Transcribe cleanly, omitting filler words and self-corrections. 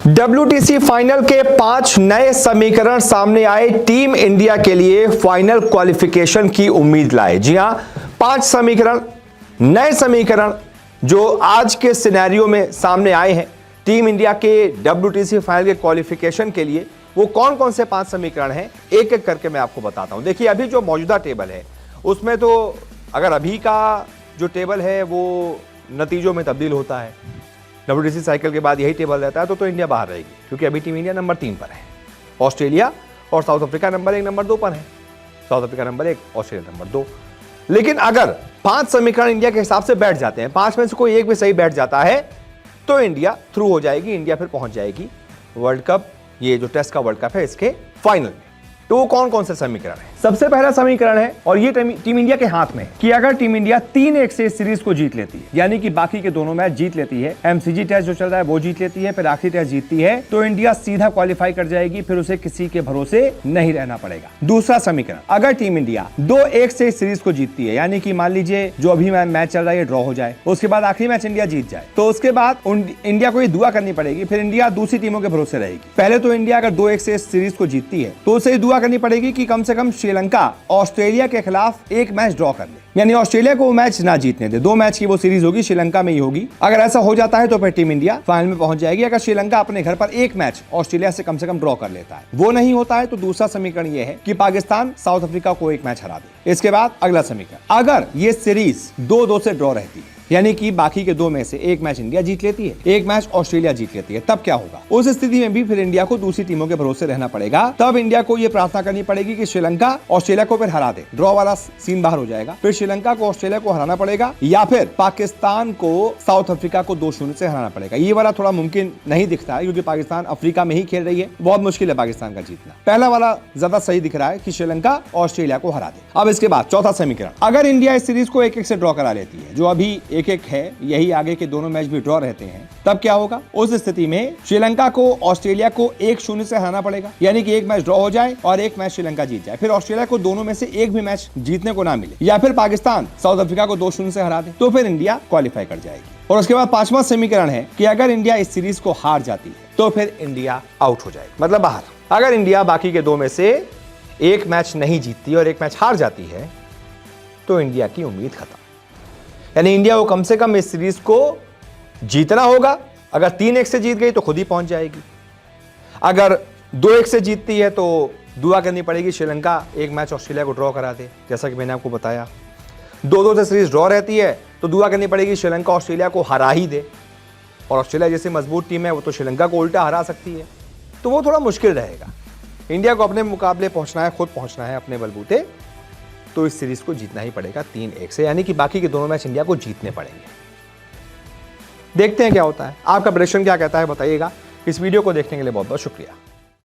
WTC final के 5 नए समीकरण सामने आए, टीम इंडिया के लिए फाइनल क्वालिफिकेशन की उम्मीद लाए। जी हां, 5 समीकरण, नए समीकरण जो आज के सिनेरियो में सामने आए हैं टीम इंडिया के WTC फाइनल के क्वालिफिकेशन के लिए। वो कौन कौन से 5 समीकरण हैं, एक एक करके मैं आपको बताता हूं। देखिए, अभी जो मौजूदा टेबल है उसमें तो अगर अभी का जो टेबल है वो नतीजों में तब्दील होता है, WTC साइकिल के बाद यही टेबल रहता है तो इंडिया बाहर रहेगी, क्योंकि अभी टीम इंडिया नंबर 3 पर है। ऑस्ट्रेलिया और साउथ अफ्रीका नंबर 1 नंबर 2 पर है। South Africa number 1, Australia number 2। लेकिन अगर 5 समीकरण इंडिया के हिसाब से बैठ जाते हैं, 5 में से कोई एक भी सही बैठ जाता है तो इंडिया थ्रू हो जाएगी। इंडिया फिर पहुंच जाएगी वर्ल्ड कप, ये जो टेस्ट का वर्ल्ड कप है, इसके फाइनल में। तो वो कौन कौन से समीकरण है? सबसे पहला समीकरण है, और ये टीम इंडिया के हाथ में है, कि अगर टीम इंडिया 3-1 से इस सीरीज को जीत लेती है, यानी कि बाकी के दोनों मैच जीत लेती है, MCG टेस्ट जो चल रहा है वो जीत लेती है, फिर आखिरी टेस्ट जीतती है, तो इंडिया सीधा क्वालिफाई कर जाएगी, फिर उसे किसी के भरोसे नहीं रहना पड़ेगा। दूसरा समीकरण, अगर टीम इंडिया 2-1 से इस सीरीज को जीतती है, यानी कि मान लीजिए जो अभी मैच चल रहा है ड्रॉ हो जाए, उसके बाद आखिरी मैच इंडिया जीत जाए, तो उसके बाद इंडिया को ये दुआ करनी पड़ेगी, फिर इंडिया दूसरी टीमों के भरोसे रहेगी। पहले तो इंडिया अगर 2-1 से इस सीरीज को जीतती है तो उसे दुआ करनी पड़ेगी कि कम से कम श्रीलंका ऑस्ट्रेलिया के खिलाफ एक मैच ड्रॉ कर ले, यानी ऑस्ट्रेलिया को वो मैच ना जीतने दे। 2 मैच की वो सीरीज होगी, श्रीलंका में ही होगी। अगर ऐसा हो जाता है तो फिर टीम इंडिया फाइनल में पहुंच जाएगी। अगर श्रीलंका अपने घर पर एक मैच ऑस्ट्रेलिया से कम ड्रॉ कर लेता है, वो नहीं होता है, तो दूसरा समीकरण ये है कि पाकिस्तान साउथ अफ्रीका को एक मैच हरा दे। इसके बाद अगला समीकरण, अगर ये सीरीज 2-2 से ड्रॉ रहती है, यानी कि बाकी के 2 में से एक मैच इंडिया जीत लेती है, एक मैच ऑस्ट्रेलिया जीत लेती है, तब क्या होगा? उस स्थिति में भी फिर इंडिया को दूसरी टीमों के भरोसे रहना पड़ेगा। तब इंडिया को यह प्रार्थना करनी पड़ेगी कि श्रीलंका ऑस्ट्रेलिया को फिर हरा दे, ड्रॉ वाला सीन बाहर हो जाएगा। फिर श्रीलंका को ऑस्ट्रेलिया को हराना पड़ेगा, या फिर पाकिस्तान को साउथ अफ्रीका को 2-0 से हराना पड़ेगा। ये वाला थोड़ा मुमकिन नहीं दिखता है, क्योंकि पाकिस्तान अफ्रीका में ही खेल रही है, बहुत मुश्किल है पाकिस्तान का जीतना। पहला वाला ज्यादा सही दिख रहा है कि श्रीलंका ऑस्ट्रेलिया को हरा दे। अब इसके बाद चौथा समीकरण, अगर इंडिया इस सीरीज को 1-1 से ड्रॉ करा लेती है, जो अभी 1-1 है, यही आगे के दोनों मैच भी ड्रॉ रहते हैं, तब क्या होगा? उस स्थिति में श्रीलंका को ऑस्ट्रेलिया को 1-0 से हराना पड़ेगा, यानी कि एक मैच ड्रॉ हो जाए और एक मैच श्रीलंका जीत जाए, फिर ऑस्ट्रेलिया को दोनों में से एक भी मैच जीतने को ना मिले, या फिर पाकिस्तान साउथ अफ्रीका को 2-0 से हरा दे, तो फिर इंडिया क्वालिफाई कर जाएगी। और उसके बाद 5वां समीकरण है कि अगर इंडिया इस सीरीज को हार जाती है तो फिर इंडिया आउट हो जाएगी, मतलब बाहर। अगर इंडिया बाकी के 2 में से एक मैच नहीं जीतती और एक मैच हार जाती है तो इंडिया की उम्मीद खत्म, यानी इंडिया को कम से कम इस सीरीज को जीतना होगा। अगर 3-1 से जीत गई तो खुद ही पहुंच जाएगी। अगर 2-1 से जीतती है तो दुआ करनी पड़ेगी श्रीलंका एक मैच ऑस्ट्रेलिया को ड्रॉ करा दे, जैसा कि मैंने आपको बताया। 2-2 से सीरीज ड्रॉ रहती है तो दुआ करनी पड़ेगी श्रीलंका ऑस्ट्रेलिया को हरा ही दे, और ऑस्ट्रेलिया जैसी मजबूत टीम है वो तो श्रीलंका को उल्टा हरा सकती है, तो वो थोड़ा मुश्किल रहेगा। इंडिया को अपने मुकाबले पहुंचना है, खुद पहुंचना है अपने बलबूते, तो इस सीरीज को जीतना ही पड़ेगा 3-1 से, यानी कि बाकी के दोनों मैच इंडिया को जीतने पड़ेंगे। देखते हैं क्या होता है। आपका प्रेडिक्शन क्या कहता है बताइएगा। इस वीडियो को देखने के लिए बहुत बहुत शुक्रिया।